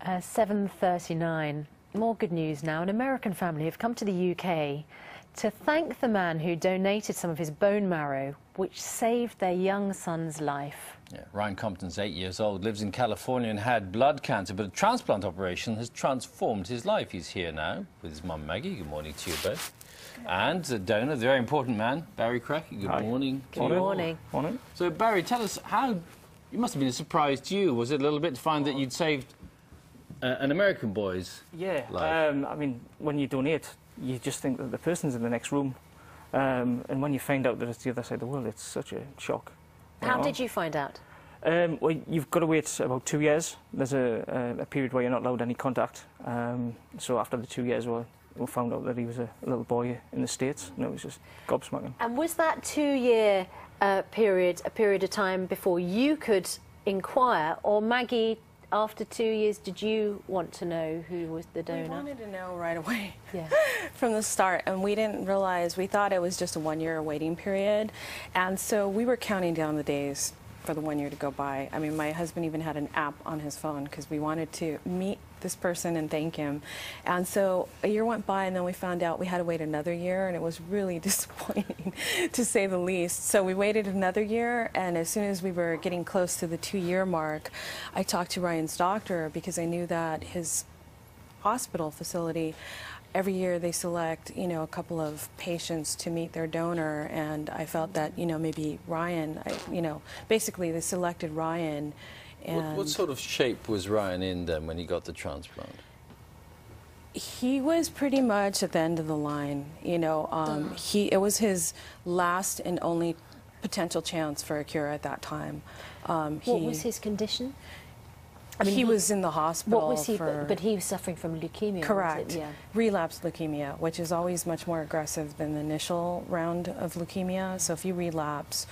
7:39. More good news now. An American family have come to the UK to thank the man who donated some of his bone marrow, which saved their young son's life. Yeah, Ryan Compton's 8 years old, lives in California and had blood cancer, but a transplant operation has transformed his life. He's here now with his mum Maggie. Good morning to you both. And the donor, the very important man, Barry Crackett. Good morning. Good morning. Morning. So Barry, tell us how, it must have been a surprise to you, was it a little bit, to find that you'd saved an American boy's life? I mean, when you donate, you just think that the person's in the next room. And when you find out that it's the other side of the world, it's such a shock. How did you find out? Well, you've got to wait about 2 years. There's a period where you're not allowed any contact. So after the 2 years, we found out that he was a little boy in the States, and it was just gobsmacking. And was that 2-year period a period of time before you could inquire, or Maggie, after 2 years, did you want to know who was the donor? We wanted to know right away, yeah. From the start, and we didn't realize, we thought it was just a 1-year waiting period, and so we were counting down the days for the 1 year to go by. I mean, my husband even had an app on his phone because we wanted to meet this person and thank him. And so a year went by, and then we found out we had to wait another year, and it was really disappointing to say the least. So we waited another year, and as soon as we were getting close to the 2-year mark, I talked to Ryan's doctor because I knew that his hospital facility, every year they select, you know, a couple of patients to meet their donor, and I felt that, you know, maybe Ryan, basically they selected Ryan. And what sort of shape was Ryan in then when he got the transplant? He was pretty much at the end of the line, you know. It was his last and only potential chance for a cure at that time. What was his condition? I mean, he was in the hospital. What was he? But he was suffering from leukemia. Correct. Was it? Yeah. Relapsed leukemia, which is always much more aggressive than the initial round of leukemia. So if you relapse,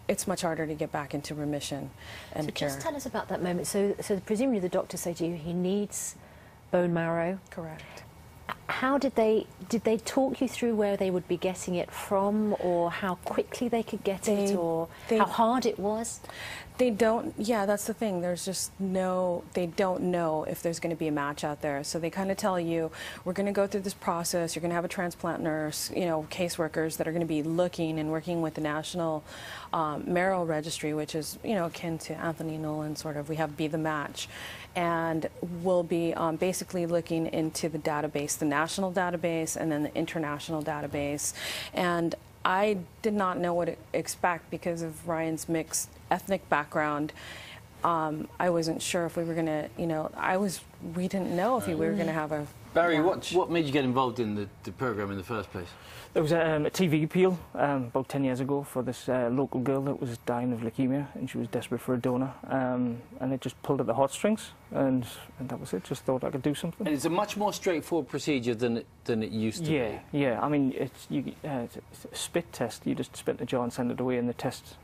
it's much harder to get back into remission and cure. Just tell us about that moment. So presumably the doctor said to you he needs bone marrow. Correct. How did they talk you through where they would be getting it from, or how quickly they could get it, or how hard it was? They don't, yeah, that's the thing. There's just they don't know if there's going to be a match out there. So they kind of tell you, we're going to go through this process. You're going to have a transplant nurse, you know, caseworkers that are going to be looking and working with the National Marrow Registry, which is, you know, akin to Anthony Nolan, sort of. We have Be the Match. And we'll be basically looking into the database, the national database and then the international database. And I did not know what to expect because of Ryan's mixed ethnic background. I wasn't sure if we were going to, you know, we didn't know if we were going to have a Barry, what made you get involved in the program in the first place? There was a TV appeal about 10 years ago for this local girl that was dying of leukemia, and she was desperate for a donor, and it just pulled at the heartstrings, and that was it. Just thought I could do something. And it's a much more straightforward procedure than it used to be. Yeah. I mean, it's a spit test. You just spit in a jar and send it away, and they test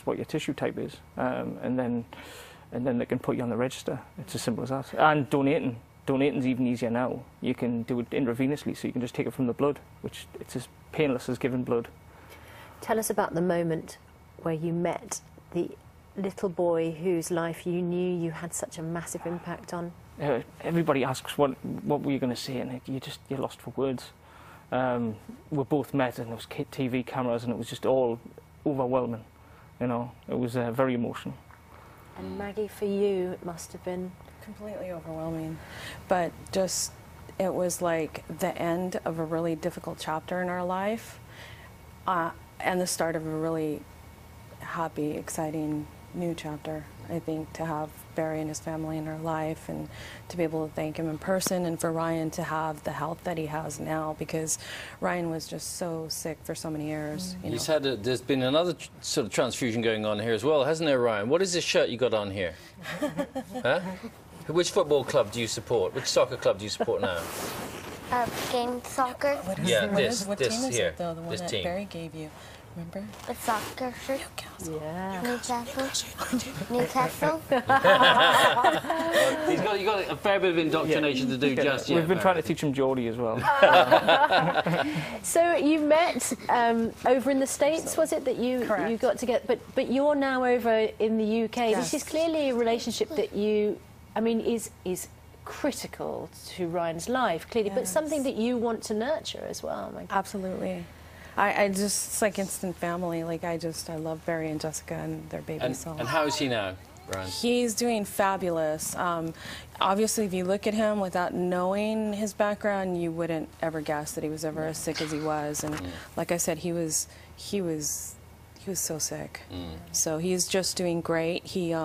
what your tissue type is, and then they can put you on the register. It's as simple as that. And Donating's even easier now. You can do it intravenously, so you can just take it from the blood, which it's as painless as giving blood. Tell us about the moment where you met the little boy whose life you knew you had such a massive impact on. Everybody asks what were you going to say, and you're lost for words. We both met, and there was TV cameras, and it was just all overwhelming. You know, it was very emotional. And Maggie, for you, it must have been completely overwhelming, but just it was like the end of a really difficult chapter in our life, and the start of a really happy, exciting new chapter. I think to have Barry and his family in our life, and to be able to thank him in person, and for Ryan to have the health that he has now, because Ryan was just so sick for so many years. You know. There's been another sort of transfusion going on here as well, hasn't there, Ryan? What is this shirt you got on here? Huh? Which football club do you support? Which soccer club do you support now? Game soccer. What team is it, though? The one that Barry gave you. Remember? A soccer shirt. Yeah. Newcastle. You got a fair bit of indoctrination to do just yet. We've been trying to teach him Geordie as well. So you met over in the States, was it, that you got together? But you're now over in the UK. Yes. This is clearly a relationship that you I mean, is critical to Ryan's life, clearly, but something that you want to nurture as well. Maggie. Absolutely. I just, it's like instant family. Like, I love Barry and Jessica and their baby. And how is he now, Ryan? He's doing fabulous. Obviously, if you look at him without knowing his background, you wouldn't ever guess that he was ever as sick as he was. And like I said, he was so sick. So he's just doing great. He's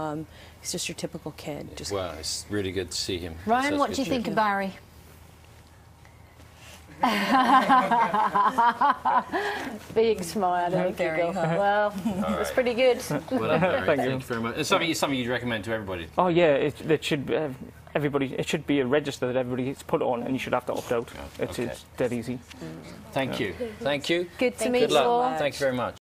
just your typical kid. Just well, it's really good to see him. Ryan, what do you think of Barry? Big smile. Very well, it's pretty good. Well, Barry, thank you very much. It's something you'd recommend to everybody? Oh yeah, it should everybody. It should be a register that everybody gets put on, and you should have to opt out. It's dead easy. Thank you. Thank you. Good to meet you all. Thank you very much.